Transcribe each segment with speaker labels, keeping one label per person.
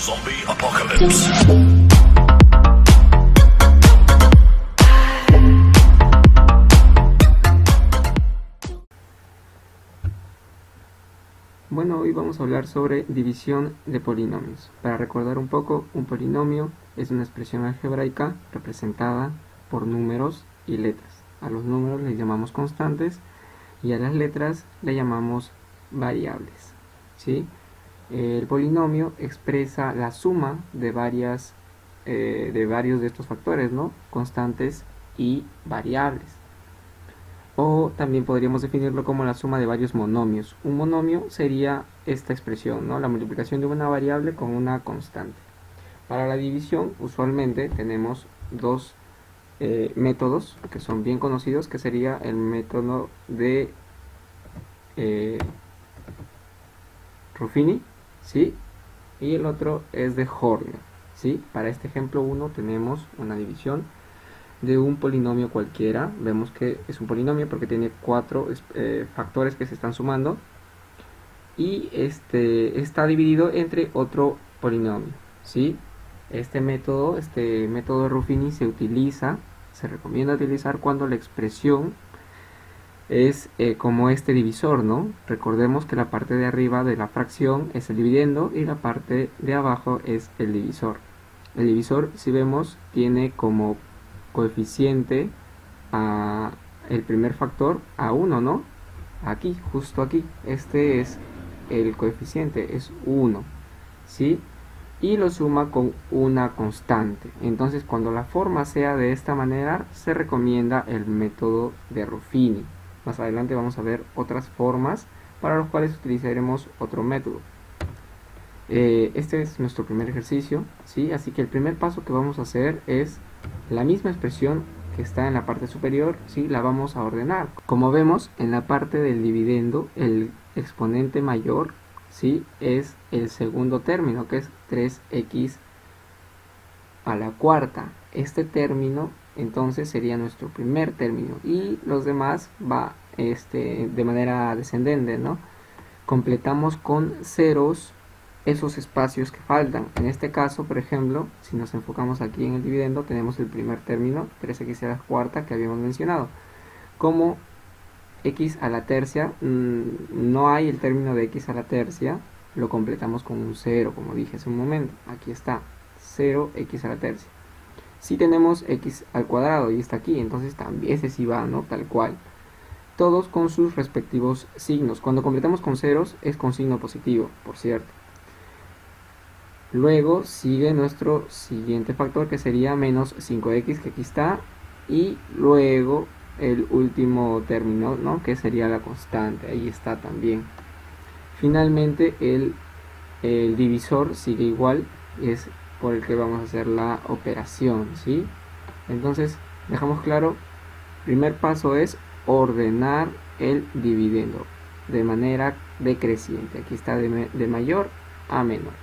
Speaker 1: Zombie Apocalypse.
Speaker 2: Bueno, hoy vamos a hablar sobre división de polinomios. Para recordar un poco, un polinomio es una expresión algebraica representada por números y letras. A los números les llamamos constantes y a las letras le llamamos variables, ¿sí? El polinomio expresa la suma de varios de estos factores, ¿no? Constantes y variables. O también podríamos definirlo como la suma de varios monomios. Un monomio sería esta expresión, ¿no? La multiplicación de una variable con una constante. Para la división, usualmente tenemos dos métodos que son bien conocidos, que sería el método de Ruffini, ¿sí? Y el otro es de Horner, ¿sí? Para este ejemplo 1 tenemos una división de un polinomio cualquiera. Vemos que es un polinomio porque tiene cuatro factores que se están sumando y está dividido entre otro polinomio, ¿sí? Este método de Ruffini se recomienda utilizar cuando la expresión es como este divisor, ¿no? Recordemos que la parte de arriba de la fracción es el dividendo y la parte de abajo es el divisor. El divisor, si vemos, tiene como coeficiente el primer factor a 1, ¿no? Aquí, justo aquí, este es el coeficiente, es 1, ¿sí? Y lo suma con una constante. Entonces, cuando la forma sea de esta manera, se recomienda el método de Ruffini. Más adelante vamos a ver otras formas para los cuales utilizaremos otro método. Este es nuestro primer ejercicio, ¿sí? Así que el primer paso que vamos a hacer es la misma expresión que está en la parte superior, ¿sí? La vamos a ordenar. Como vemos, en la parte del dividendo, el exponente mayor, ¿sí? Es el segundo término, que es 3x a la cuarta. Este término, entonces, sería nuestro primer término. Y los demás va de manera descendente, ¿no? Completamos con ceros esos espacios que faltan. En este caso, por ejemplo, si nos enfocamos aquí en el dividendo, tenemos el primer término, 3x a la cuarta, que habíamos mencionado. Como x a la tercia, no hay el término de x a la tercia, lo completamos con un 0, como dije hace un momento. Aquí está, 0x a la tercia. Si tenemos x al cuadrado y está aquí, entonces también ese sí va, ¿no? Tal cual. Todos con sus respectivos signos. Cuando completamos con ceros es con signo positivo, por cierto. Luego sigue nuestro siguiente factor, que sería menos 5x, que aquí está, y luego el último término, ¿no? Que sería la constante, ahí está también. Finalmente el divisor sigue igual, es por el que vamos a hacer la operación, ¿sí? Entonces dejamos claro, primer paso es ordenar el dividendo de manera decreciente. Aquí está de mayor a menor.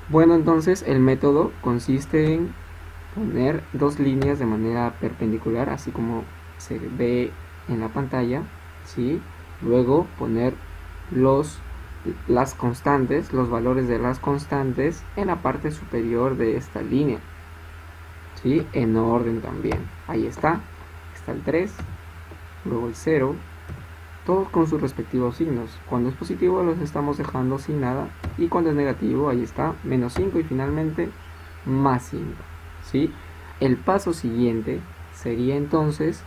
Speaker 2: Bueno, entonces el método consiste en poner dos líneas de manera perpendicular, así como se ve en la pantalla, ¿sí? Luego poner las constantes, los valores de las constantes en la parte superior de esta línea, ¿sí? En orden también. Ahí está el 3, luego el 0, todos con sus respectivos signos. Cuando es positivo los estamos dejando sin nada, y cuando es negativo, ahí está, menos 5 y finalmente más 5, ¿sí? El paso siguiente sería entonces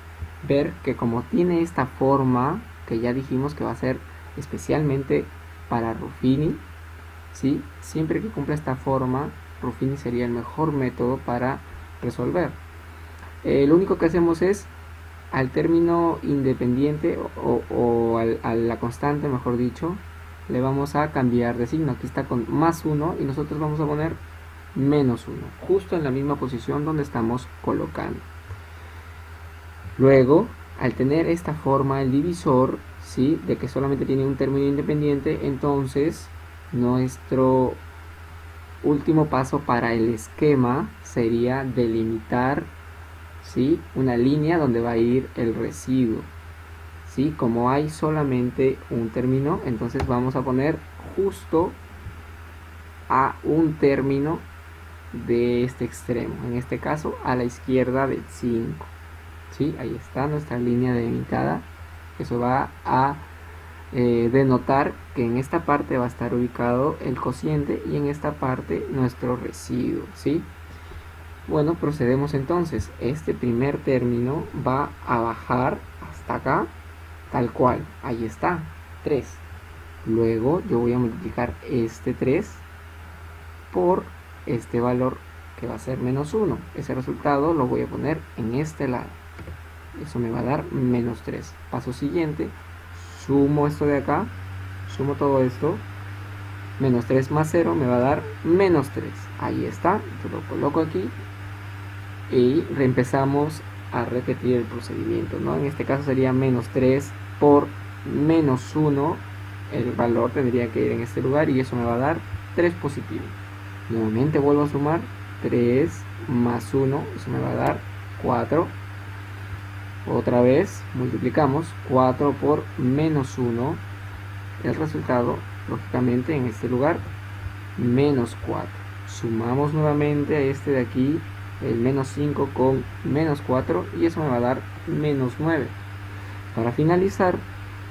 Speaker 2: ver que como tiene esta forma, que ya dijimos que va a ser especialmente para Ruffini, ¿sí? Siempre que cumpla esta forma, Ruffini sería el mejor método para resolver. Lo único que hacemos es al término independiente o a la constante, mejor dicho, le vamos a cambiar de signo. Aquí está con más 1 y nosotros vamos a poner menos 1, justo en la misma posición donde estamos colocando. Luego, al tener esta forma, el divisor, ¿sí? De que solamente tiene un término independiente, entonces nuestro último paso para el esquema sería delimitar, ¿sí? Una línea donde va a ir el residuo, ¿sí? Como hay solamente un término, entonces vamos a poner justo a un término de este extremo, en este caso a la izquierda del 5. ¿Sí? Ahí está nuestra línea delimitada. Eso va a denotar que en esta parte va a estar ubicado el cociente y en esta parte nuestro residuo, ¿sí? Bueno, procedemos entonces. Este primer término va a bajar hasta acá, tal cual. Ahí está, 3. Luego yo voy a multiplicar este 3 por este valor que va a ser menos 1. Ese resultado lo voy a poner en este lado. Eso me va a dar menos 3. Paso siguiente, sumo esto de acá, sumo todo esto, menos 3 más 0 me va a dar menos 3. Ahí está, yo lo coloco aquí y empezamos a repetir el procedimiento, ¿no? En este caso sería menos 3 por menos 1. El valor tendría que ir en este lugar y eso me va a dar 3 positivo. Nuevamente vuelvo a sumar 3 más 1, eso me va a dar 4. Otra vez multiplicamos 4 por menos 1. El resultado, lógicamente, en este lugar, menos 4. Sumamos nuevamente a este de aquí, el menos 5 con menos 4, y eso me va a dar menos 9. Para finalizar,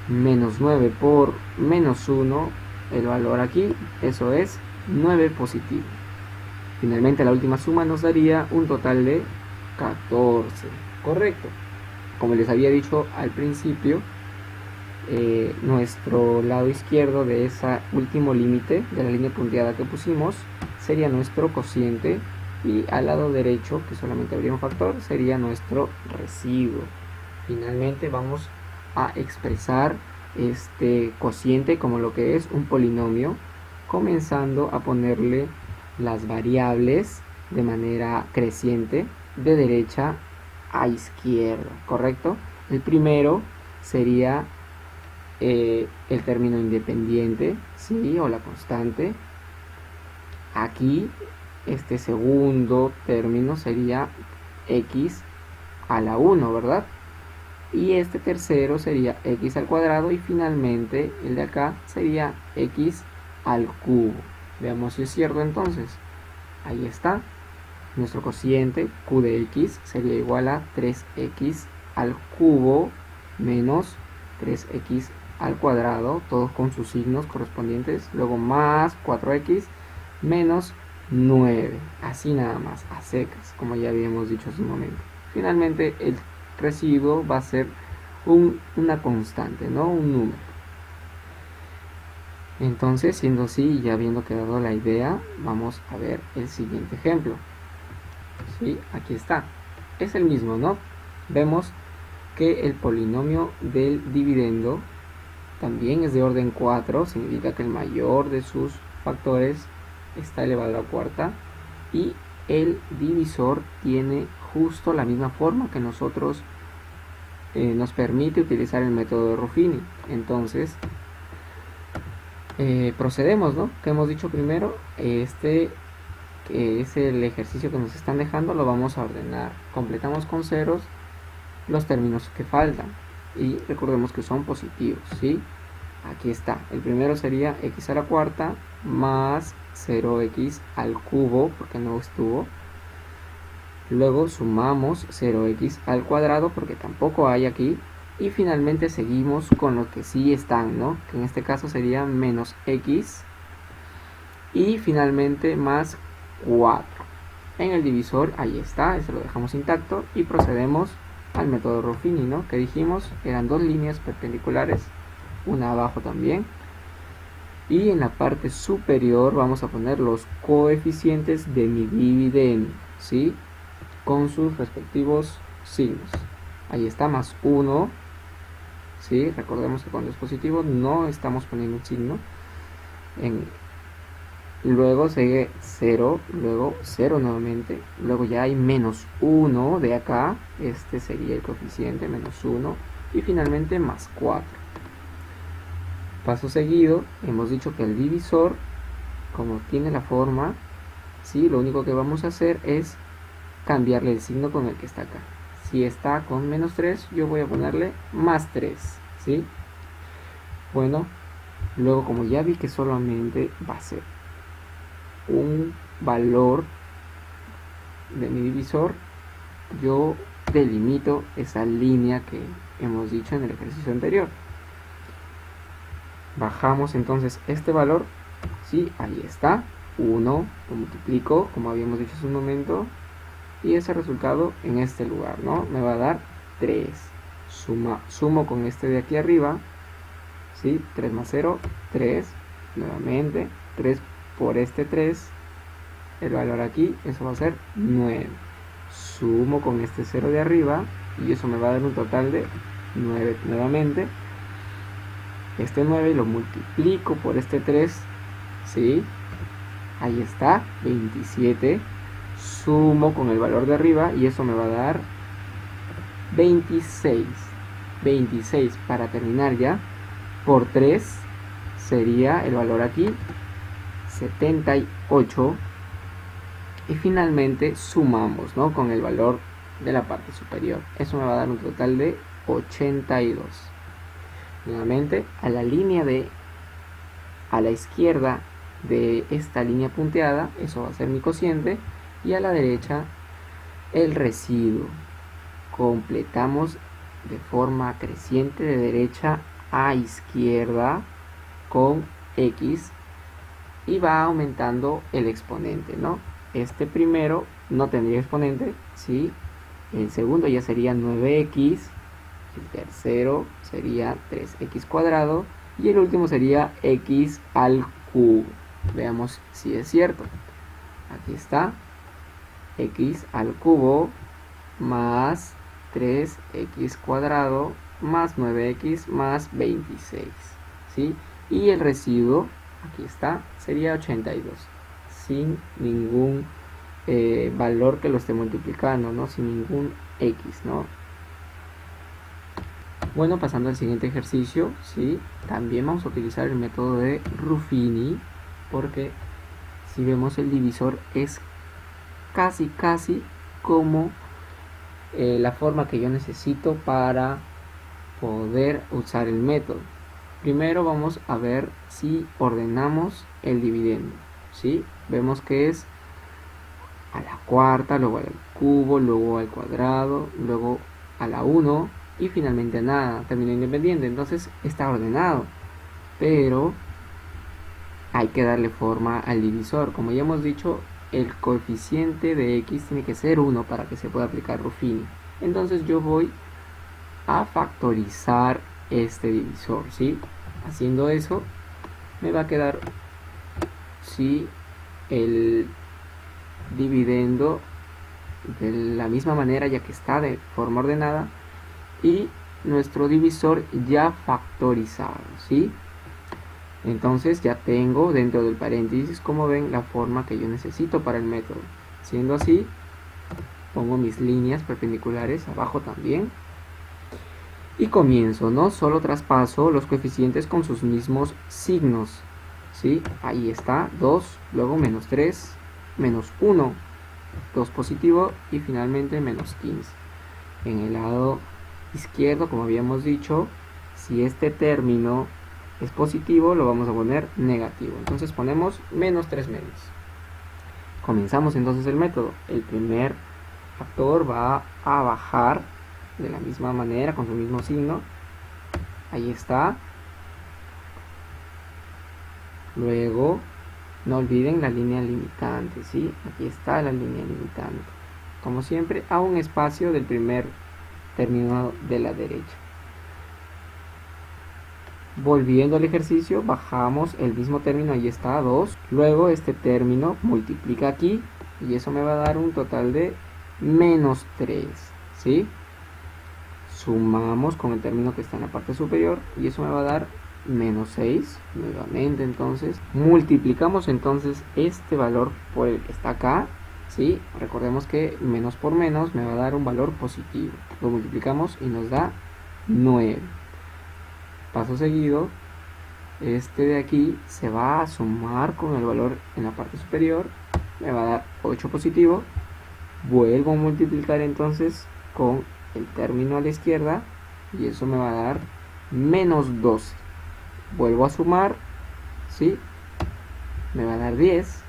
Speaker 2: menos 9 por menos 1, el valor aquí, eso es 9 positivo. Finalmente la última suma nos daría un total de 14. Correcto. Como les había dicho al principio, nuestro lado izquierdo de ese último límite de la línea punteada que pusimos sería nuestro cociente, y al lado derecho, que solamente habría un factor, sería nuestro residuo. Finalmente vamos a expresar este cociente como lo que es un polinomio, comenzando a ponerle las variables de manera creciente de derecha a izquierda, ¿correcto? El primero sería el término independiente, ¿sí? O la constante. Aquí este segundo término sería x a la 1, ¿verdad? Y este tercero sería x al cuadrado, y finalmente el de acá sería x al cubo. Veamos si es cierto entonces. Ahí está. Nuestro cociente q de x sería igual a 3x al cubo menos 3x al cuadrado, todos con sus signos correspondientes, luego más 4x menos 9, así nada más, a secas, como ya habíamos dicho hace un momento. Finalmente el residuo va a ser una constante, ¿no? Un número. Entonces, siendo así, ya habiendo quedado la idea, vamos a ver el siguiente ejemplo. ¿Sí? Aquí está. Es el mismo, ¿no? Vemos que el polinomio del dividendo también es de orden 4, significa que el mayor de sus factores está elevado a la cuarta, y el divisor tiene justo la misma forma que nosotros nos permite utilizar el método de Ruffini. Entonces procedemos, ¿no? Que hemos dicho primero, que es el ejercicio que nos están dejando, lo vamos a ordenar. Completamos con ceros los términos que faltan y recordemos que son positivos, ¿sí? Aquí está. El primero sería x a la cuarta más 0x al cubo, porque no estuvo. Luego sumamos 0x al cuadrado, porque tampoco hay aquí. Y finalmente seguimos con lo que sí están, ¿no? Que en este caso sería menos x. Y finalmente más 4. En el divisor, ahí está, eso lo dejamos intacto. Y procedemos al método Ruffini, ¿no? Que dijimos eran dos líneas perpendiculares, una abajo también. Y en la parte superior vamos a poner los coeficientes de mi dividendo, ¿sí? Con sus respectivos signos. Ahí está, más 1. ¿Sí? Recordemos que cuando es positivo no estamos poniendo un signo. Luego sigue 0, luego 0 nuevamente. Luego ya hay menos 1 de acá. Este sería el coeficiente, menos 1. Y finalmente más 4. Paso seguido, hemos dicho que el divisor, como tiene la forma, ¿sí? Lo único que vamos a hacer es cambiarle el signo con el que está acá. Si está con menos 3, yo voy a ponerle más 3, ¿sí? Bueno, luego como ya vi que solamente va a ser un valor de mi divisor, yo delimito esa línea que hemos dicho en el ejercicio anterior. Bajamos entonces este valor, ¿sí? Ahí está, 1, lo multiplico como habíamos dicho hace un momento, y ese resultado en este lugar, ¿no? Me va a dar 3. Sumo con este de aquí arriba, ¿sí? 3 más 0, 3, nuevamente, 3 por este 3, el valor aquí, eso va a ser 9. Sumo con este 0 de arriba, y eso me va a dar un total de 9 nuevamente. Este 9 lo multiplico por este 3, ¿sí? Ahí está, 27. Sumo con el valor de arriba y eso me va a dar 26. 26 para terminar ya. Por 3 sería el valor aquí, 78. Y finalmente sumamos, ¿no? Con el valor de la parte superior. Eso me va a dar un total de 82. Nuevamente a la línea a la izquierda de esta línea punteada, eso va a ser mi cociente, y a la derecha el residuo. Completamos de forma creciente de derecha a izquierda con X y va aumentando el exponente, ¿no? Este primero no tendría exponente, ¿sí? El segundo ya sería 9x, el tercero sería 3x cuadrado y el último sería x al cubo. Veamos si es cierto. Aquí está, x al cubo más 3x cuadrado más 9x más 26, ¿sí? Y el residuo, aquí está, sería 82, sin ningún valor que lo esté multiplicando, ¿no? Sin ningún x, ¿no? Bueno, pasando al siguiente ejercicio, ¿sí? También vamos a utilizar el método de Ruffini, porque si vemos el divisor es casi como la forma que yo necesito para poder usar el método. Primero vamos a ver si ordenamos el dividendo, ¿sí? Vemos que es a la cuarta, luego al cubo, luego al cuadrado, luego a la 1 y finalmente a nada, término independiente. Entonces está ordenado, pero hay que darle forma al divisor. Como ya hemos dicho, el coeficiente de x tiene que ser 1 para que se pueda aplicar Ruffini. Entonces yo voy a factorizar este divisor, ¿sí? Haciendo eso me va a quedar, ¿sí?, el dividendo de la misma manera, ya que está de forma ordenada, y nuestro divisor ya factorizado, ¿sí? Entonces ya tengo dentro del paréntesis, como ven, la forma que yo necesito para el método. Siendo así, pongo mis líneas perpendiculares abajo también y comienzo, ¿no? Solo traspaso los coeficientes con sus mismos signos, ¿sí? Ahí está, 2, luego menos 3, menos 1, 2 positivo y finalmente menos 15. En el lado izquierdo, como habíamos dicho, si este término es positivo, lo vamos a poner negativo. Entonces ponemos menos 3 medios. Comenzamos entonces el método. El primer factor va a bajar de la misma manera, con su mismo signo. Ahí está. Luego, no olviden la línea limitante, ¿sí? Aquí está la línea limitante. Como siempre, a un espacio del primer término de la derecha. Volviendo al ejercicio, bajamos el mismo término, ahí está, 2. Luego este término multiplica aquí y eso me va a dar un total de menos 3, ¿sí? Sumamos con el término que está en la parte superior y eso me va a dar menos 6. Nuevamente entonces multiplicamos entonces este valor por el que está acá, ¿sí? Recordemos que menos por menos me va a dar un valor positivo. Lo multiplicamos y nos da 9. Paso seguido, este de aquí se va a sumar con el valor en la parte superior, me va a dar 8 positivo. Vuelvo a multiplicar entonces con el término a la izquierda y eso me va a dar menos 12. Vuelvo a sumar, ¿sí? Me va a dar 10.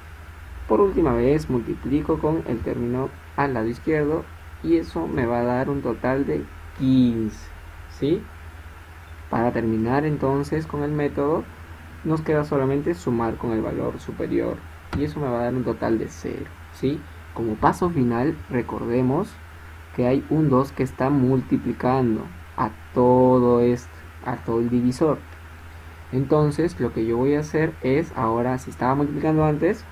Speaker 2: Por última vez multiplico con el término al lado izquierdo y eso me va a dar un total de 15, ¿sí? Para terminar entonces con el método nos queda solamente sumar con el valor superior y eso me va a dar un total de 0, ¿sí? Como paso final recordemos que hay un 2 que está multiplicando a todo esto, a todo el divisor. Entonces lo que yo voy a hacer es, ahora si estaba multiplicando antes,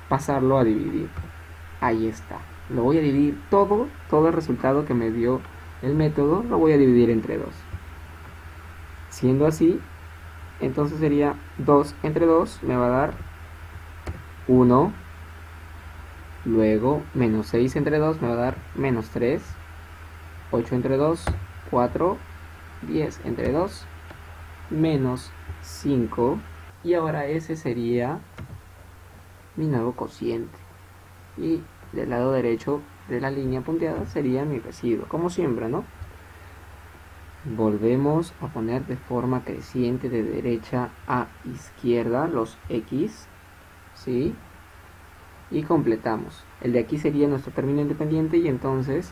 Speaker 2: pasarlo a dividir. Ahí está. Lo voy a dividir todo el resultado que me dio el método, lo voy a dividir entre 2. Siendo así, entonces sería 2 entre 2 me va a dar 1. Luego, menos 6 entre 2 me va a dar menos 3. 8 entre 2, 4. 10 entre 2, menos 5. Y ahora ese sería mi nuevo cociente. Y del lado derecho de la línea punteada sería mi residuo, como siempre, ¿no? Volvemos a poner de forma creciente de derecha a izquierda los X, ¿sí? Y completamos. El de aquí sería nuestro término independiente y entonces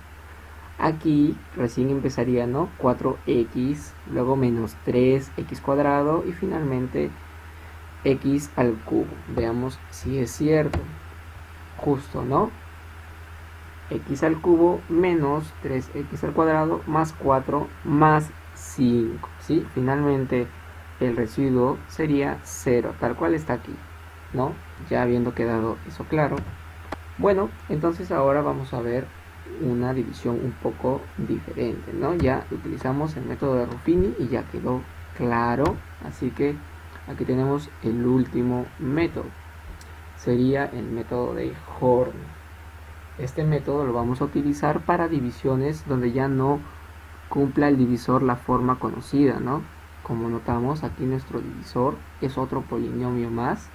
Speaker 2: aquí recién empezaría, ¿no? 4x, luego menos 3x cuadrado y finalmente x al cubo. Veamos si es cierto. Justo, ¿no? X al cubo menos 3x al cuadrado más 4 más 5, ¿sí? Finalmente el residuo sería 0, tal cual está aquí, ¿no? Ya habiendo quedado eso claro. Bueno, entonces ahora vamos a ver una división un poco diferente, ¿no? Ya utilizamos el método de Ruffini y ya quedó claro, así que aquí tenemos el último método, sería el método de Horner. Este método lo vamos a utilizar para divisiones donde ya no cumpla el divisor la forma conocida, ¿no? Como notamos, aquí nuestro divisor es otro polinomio más,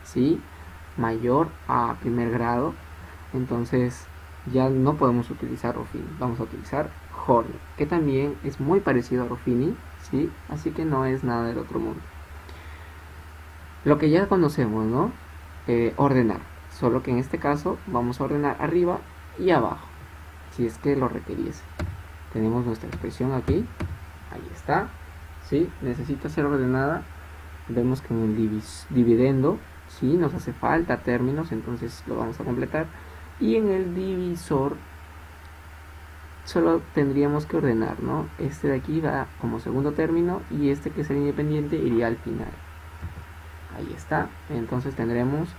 Speaker 2: ¿sí? Mayor a primer grado, entonces ya no podemos utilizar Ruffini, vamos a utilizar Horner, que también es muy parecido a Ruffini, ¿sí? Así que no es nada del otro mundo. Lo que ya conocemos, ¿no? Ordenar, solo que en este caso vamos a ordenar arriba y abajo, si es que lo requiriese. Tenemos nuestra expresión aquí, ahí está, ¿sí? Necesita ser ordenada. Vemos que en el dividendo, ¿sí? Nos hace falta términos, entonces lo vamos a completar. Y en el divisor solo tendríamos que ordenar, ¿no? Este de aquí va como segundo término y este que es el independiente iría al final. Ahí está. Entonces tendremos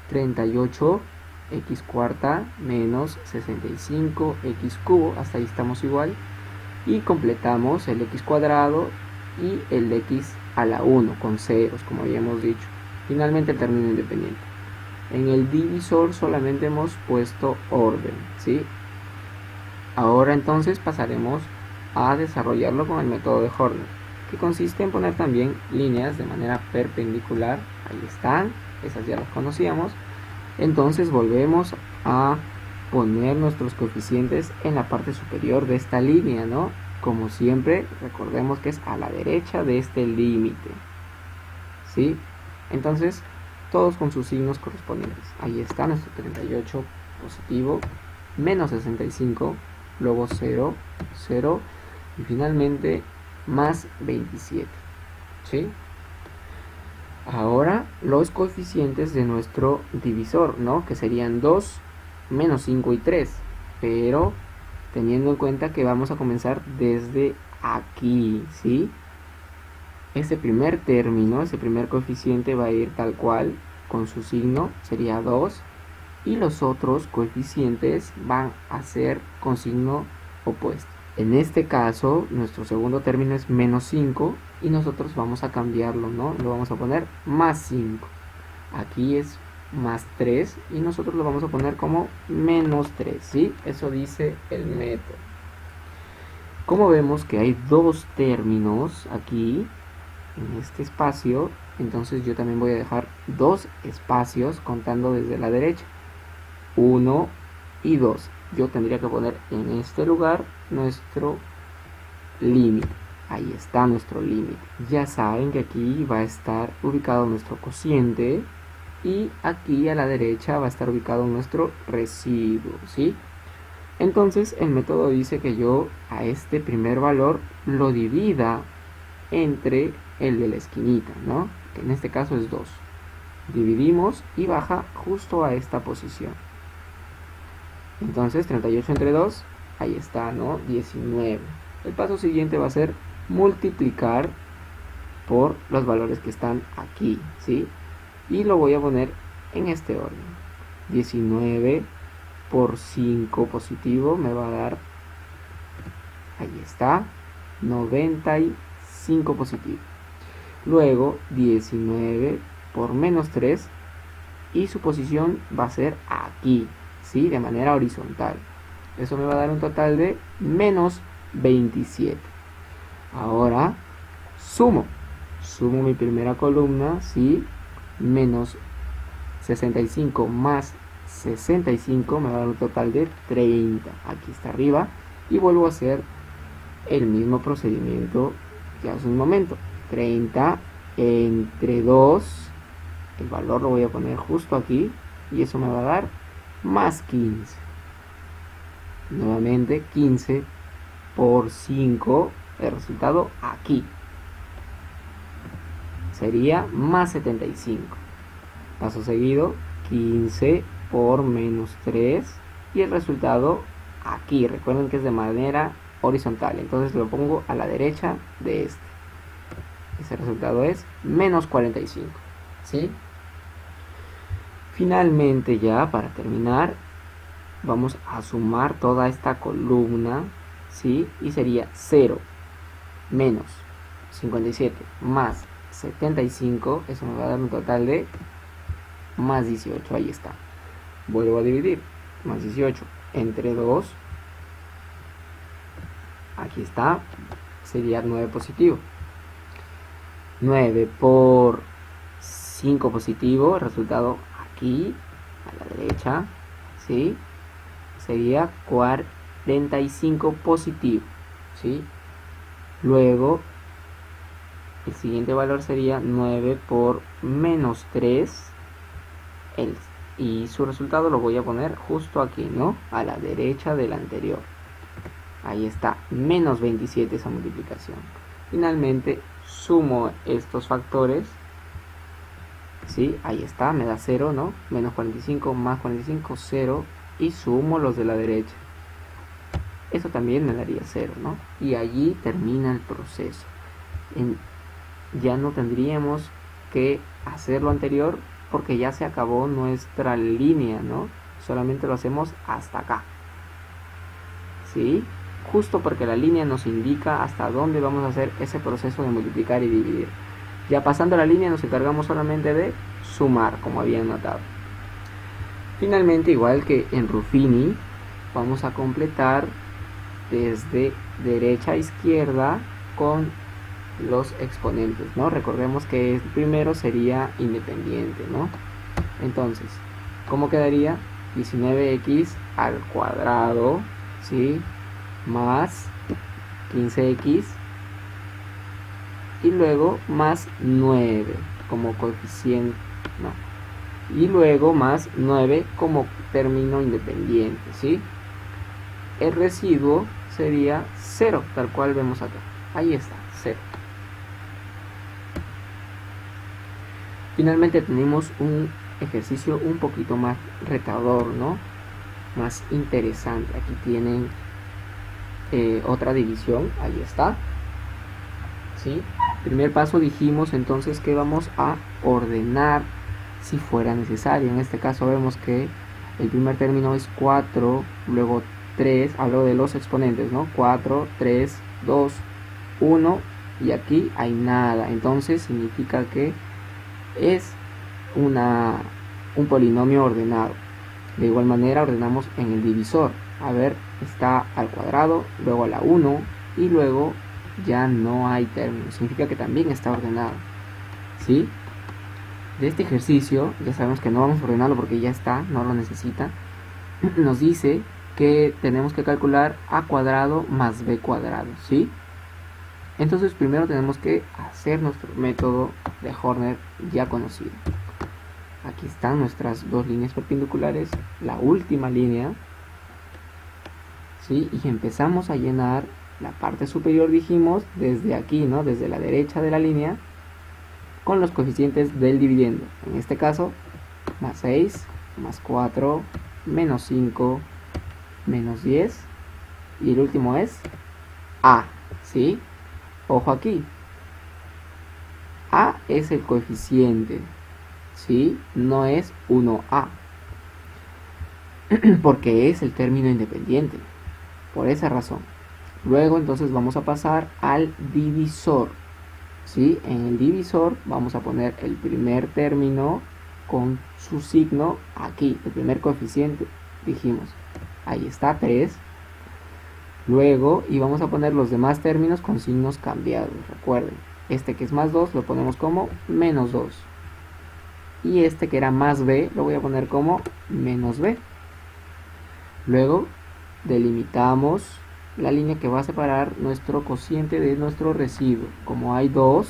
Speaker 2: 38 x cuarta menos 65 x cubo, hasta ahí estamos igual, y completamos el x cuadrado y el x a la 1 con ceros, como habíamos dicho. Finalmente el término independiente. En el divisor solamente hemos puesto orden, ¿sí? Ahora entonces pasaremos a desarrollarlo con el método de Horner, que consiste en poner también líneas de manera perpendicular. Ahí están, esas ya las conocíamos. Entonces volvemos a poner nuestros coeficientes en la parte superior de esta línea, ¿no? Como siempre, recordemos que es a la derecha de este límite, ¿sí? Entonces, todos con sus signos correspondientes. Ahí está nuestro 38 positivo, menos 65, luego 0, 0 y finalmente más 27, ¿sí? Ahora los coeficientes de nuestro divisor, ¿no? Que serían 2, menos 5 y 3, pero teniendo en cuenta que vamos a comenzar desde aquí, ¿sí? Ese primer término, ese primer coeficiente va a ir tal cual con su signo, sería 2, y los otros coeficientes van a ser con signo opuesto. En este caso, nuestro segundo término es menos 5 y nosotros vamos a cambiarlo, ¿no? Lo vamos a poner más 5. Aquí es más 3 y nosotros lo vamos a poner como menos 3, ¿sí? Eso dice el método. Como vemos que hay dos términos aquí en este espacio, entonces yo también voy a dejar dos espacios contando desde la derecha, 1 y 2. Yo tendría que poner en este lugar nuestro límite. Ahí está nuestro límite. Ya saben que aquí va a estar ubicado nuestro cociente, y aquí a la derecha va a estar ubicado nuestro residuo, ¿sí? Entonces el método dice que yo a este primer valor lo divida entre el de la esquinita, ¿no? Que en este caso es 2. Dividimos y baja justo a esta posición. Entonces 38 entre 2, ahí está, ¿no? 19. El paso siguiente va a ser multiplicar por los valores que están aquí, ¿sí? Y lo voy a poner en este orden. 19 por 5 positivo me va a dar, ahí está, 95 positivo. Luego 19 por menos 3 y su posición va a ser aquí, ¿sí? De manera horizontal. Eso me va a dar un total de menos 27. Ahora sumo mi primera columna, ¿sí? Menos 65 más 65 me va a dar un total de 30. Aquí está arriba. Y vuelvo a hacer el mismo procedimiento que hace un momento. 30 entre 2. El valor lo voy a poner justo aquí. Y eso me va a dar más 15. Nuevamente 15 por 5. El resultado aquí sería más 75. Paso seguido, 15 por menos 3 y el resultado aquí. Recuerden que es de manera horizontal, entonces lo pongo a la derecha de este. Ese resultado es menos 45, ¿sí? Finalmente, ya para terminar, vamos a sumar toda esta columna, ¿sí? Y sería 0 menos 57 más 75, eso me va a dar un total de más 18, ahí está. Vuelvo a dividir, más 18 entre 2, aquí está, sería 9 positivo. 9 por 5 positivo, el resultado aquí, a la derecha, ¿sí? Sería 45 positivo, ¿sí? Luego, el siguiente valor sería 9 por menos 3, y su resultado lo voy a poner justo aquí, ¿no? A la derecha del anterior. Ahí está, menos 27 esa multiplicación. Finalmente, sumo estos factores, ¿sí? Ahí está, me da 0, ¿no? Menos 45 más 45, 0. Y sumo los de la derecha. Eso también me daría 0, ¿no? Y allí termina el proceso. Ya no tendríamos que hacer lo anterior porque ya se acabó nuestra línea, ¿no? Solamente lo hacemos hasta acá, ¿sí? Justo porque la línea nos indica hasta dónde vamos a hacer ese proceso de multiplicar y dividir. Ya pasando la línea nos encargamos solamente de sumar, como habían notado. Finalmente, igual que en Ruffini, vamos a completar desde derecha a izquierda con los exponentes, ¿no? Recordemos que el primero sería independiente, ¿no? Entonces, ¿cómo quedaría? 19x al cuadrado, ¿sí? Más 15x y luego más 9 como coeficiente, no, y luego más 9 como término independiente, ¿sí? El residuo sería 0, tal cual vemos acá. Ahí está, 0. Finalmente tenemos un ejercicio un poquito más retador, ¿no? Más interesante. Aquí tienen otra división, ahí está, ¿sí? Primer paso dijimos entonces que vamos a ordenar si fuera necesario. En este caso vemos que el primer término es 4, luego 3, hablo de los exponentes, ¿no? 4, 3, 2, 1 y aquí hay nada. Entonces significa que es un polinomio ordenado. De igual manera ordenamos en el divisor. A ver, está al cuadrado, luego a la 1 y luego ya no hay término. Significa que también está ordenado, ¿sí? De este ejercicio ya sabemos que no vamos a ordenarlo porque ya está, no lo necesita. Nos dice que tenemos que calcular a cuadrado más b cuadrado, ¿sí? Entonces primero tenemos que hacer nuestro método de Horner ya conocido. aquí están nuestras dos líneas perpendiculares, la última línea, ¿sí? Y empezamos a llenar la parte superior, dijimos, desde aquí, ¿no? Desde la derecha de la línea, con los coeficientes del dividendo. En este caso, más 6, más 4, menos 5, menos 10, y el último es A, ¿sí? Ojo aquí, A es el coeficiente, ¿sí? No es 1A, porque es el término independiente, por esa razón. Luego entonces vamos a pasar al divisor, ¿sí? En el divisor vamos a poner el primer término con su signo aquí, el primer coeficiente, dijimos, ahí está, 3. Luego, y vamos a poner los demás términos con signos cambiados, recuerden, este que es más 2 lo ponemos como menos 2, y este que era más b lo voy a poner como menos b. Luego delimitamos la línea que va a separar nuestro cociente de nuestro residuo. Como hay dos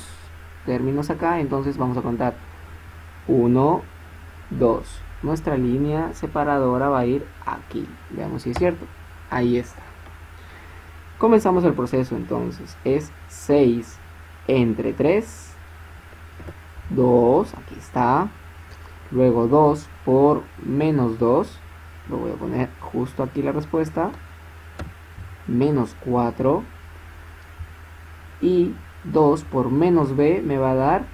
Speaker 2: términos acá, entonces vamos a contar 1, 2. Nuestra línea separadora va a ir aquí. Veamos si es cierto. Ahí está. Comenzamos el proceso entonces. Es 6 entre 3, 2, aquí está. Luego 2 por menos 2, lo voy a poner justo aquí la respuesta, menos 4, y 2 por menos b me va a dar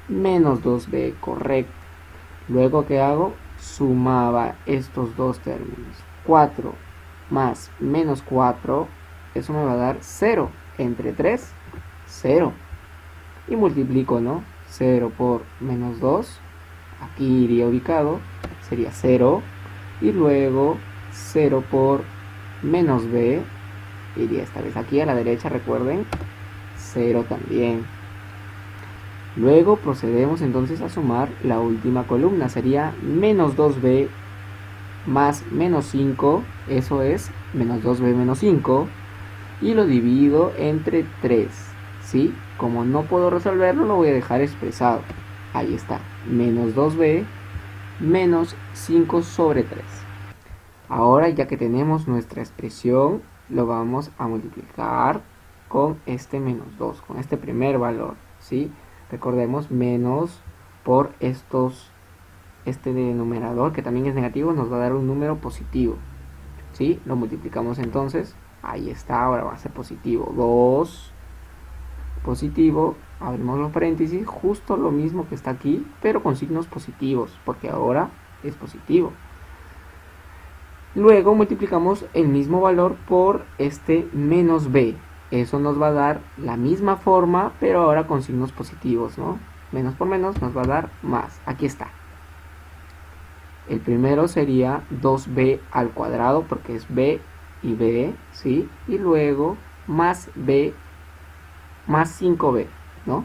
Speaker 2: menos 2b, correcto. Luego, ¿qué hago? Sumaba estos dos términos, 4 más menos 4, eso me va a dar 0, entre 3, 0, y multiplico, ¿no? 0 por menos 2, aquí iría ubicado, sería 0, y luego 0 por menos b, iría esta vez aquí a la derecha, recuerden, 0 también. Luego procedemos entonces a sumar la última columna, sería menos 2b más menos 5, eso es menos 2b menos 5, y lo divido entre 3, ¿sí? Como no puedo resolverlo, lo voy a dejar expresado, ahí está, menos 2b menos 5 sobre 3. Ahora, ya que tenemos nuestra expresión, lo vamos a multiplicar con este menos 2, con este primer valor, ¿sí? Recordemos, menos por este numerador, que también es negativo, nos va a dar un número positivo, ¿sí? Lo multiplicamos entonces, ahí está, ahora va a ser positivo, 2, positivo, abrimos los paréntesis, justo lo mismo que está aquí, pero con signos positivos, porque ahora es positivo. Luego multiplicamos el mismo valor por este menos b, eso nos va a dar la misma forma, pero ahora con signos positivos, ¿no? Menos por menos nos va a dar más, aquí está. El primero sería 2b al cuadrado, porque es b y b, ¿sí? Y luego más b más 5b, ¿no?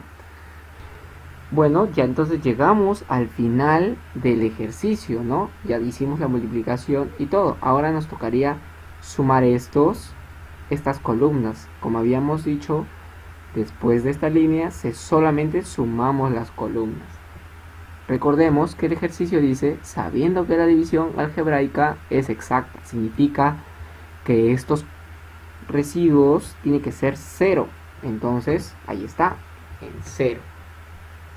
Speaker 2: Bueno, ya entonces llegamos al final del ejercicio, ¿no? Ya hicimos la multiplicación y todo. Ahora nos tocaría sumar estas columnas. Como habíamos dicho, después de esta línea solamente sumamos las columnas. Recordemos que el ejercicio dice, sabiendo que la división algebraica es exacta, significa que estos residuos tienen que ser 0. Entonces, ahí está, en 0.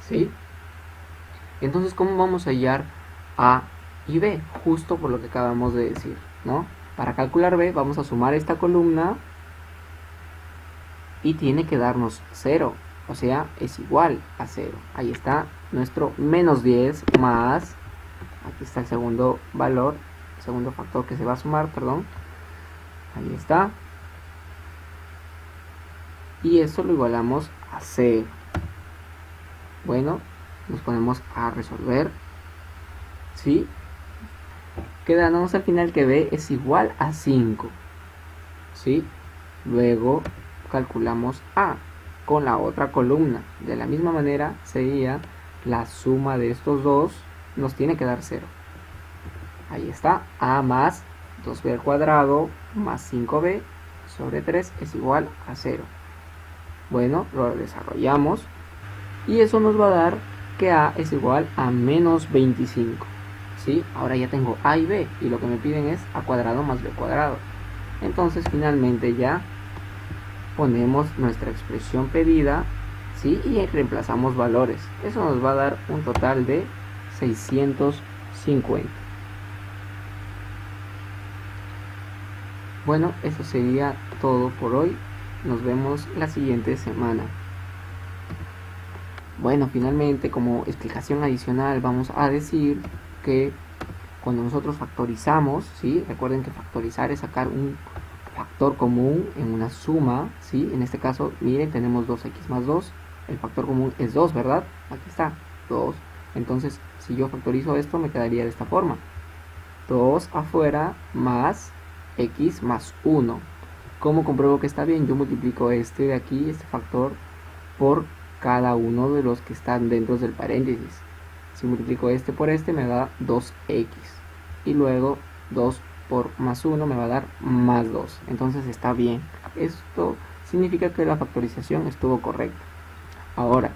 Speaker 2: ¿Sí? Entonces, ¿cómo vamos a hallar A y B? Justo por lo que acabamos de decir, ¿no? Para calcular B, vamos a sumar esta columna y tiene que darnos 0. O sea, es igual a 0. Ahí está nuestro menos 10 más, aquí está el segundo valor, el segundo factor que se va a sumar, perdón. Ahí está. Y esto lo igualamos a 0. Bueno, nos ponemos a resolver, ¿sí? Quedándonos al final que B es igual a 5, ¿sí? Luego calculamos A con la otra columna. De la misma manera sería la suma de estos dos, nos tiene que dar 0. Ahí está, A más 2B al cuadrado más 5B sobre 3 es igual a 0. Bueno, lo desarrollamos. Y eso nos va a dar que a es igual a menos 25. ¿Sí? Ahora ya tengo a y b, y lo que me piden es a cuadrado más b cuadrado. Entonces finalmente ya ponemos nuestra expresión pedida, ¿sí? Y reemplazamos valores. Eso nos va a dar un total de 650. Bueno, eso sería todo por hoy. Nos vemos la siguiente semana. Bueno, finalmente, como explicación adicional, vamos a decir que cuando nosotros factorizamos, ¿sí? Recuerden que factorizar es sacar un factor común en una suma, ¿sí? En este caso, miren, tenemos 2x más 2. El factor común es 2, ¿verdad? Aquí está, 2. Entonces, si yo factorizo esto, me quedaría de esta forma. 2 afuera más x más 1. ¿Cómo compruebo que está bien? Yo multiplico este de aquí, este factor, por cada uno de los que están dentro del paréntesis. Si multiplico este por este me da 2x. Y luego 2 por más 1 me va a dar más 2. Entonces está bien. Esto significa que la factorización estuvo correcta. Ahora,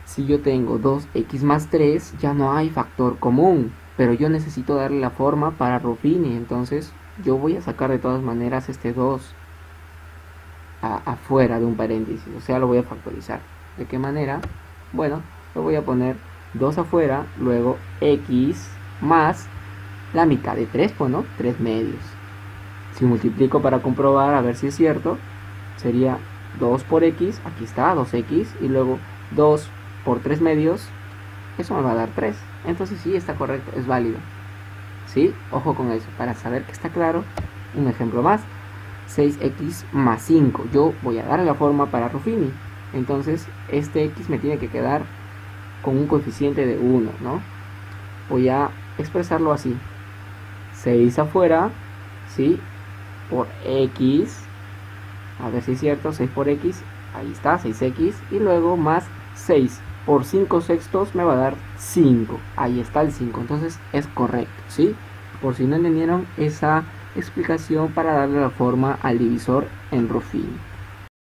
Speaker 2: si yo tengo 2x más 3, ya no hay factor común. Pero yo necesito darle la forma para Ruffini. Entonces yo voy a sacar de todas maneras este 2 afuera de un paréntesis. O sea, lo voy a factorizar. ¿De qué manera? Bueno, lo voy a poner 2 afuera, luego x más la mitad de 3, pues, ¿no? 3 medios. Si multiplico para comprobar, a ver si es cierto, sería 2 por x, aquí está, 2x, y luego 2 por 3 medios, eso me va a dar 3. Entonces sí, está correcto, es válido. ¿Sí? Ojo con eso, para saber que está claro, un ejemplo más. 6x más 5, yo voy a darle la forma para Ruffini. Entonces este x me tiene que quedar con un coeficiente de 1, ¿no? Voy a expresarlo así: 6 afuera, ¿sí? Por x, a ver si es cierto, 6 por x, ahí está, 6x, y luego más 6 por 5 sextos me va a dar 5, ahí está el 5, entonces es correcto, ¿sí? Por si no entendieron esa explicación para darle la forma al divisor en Ruffini.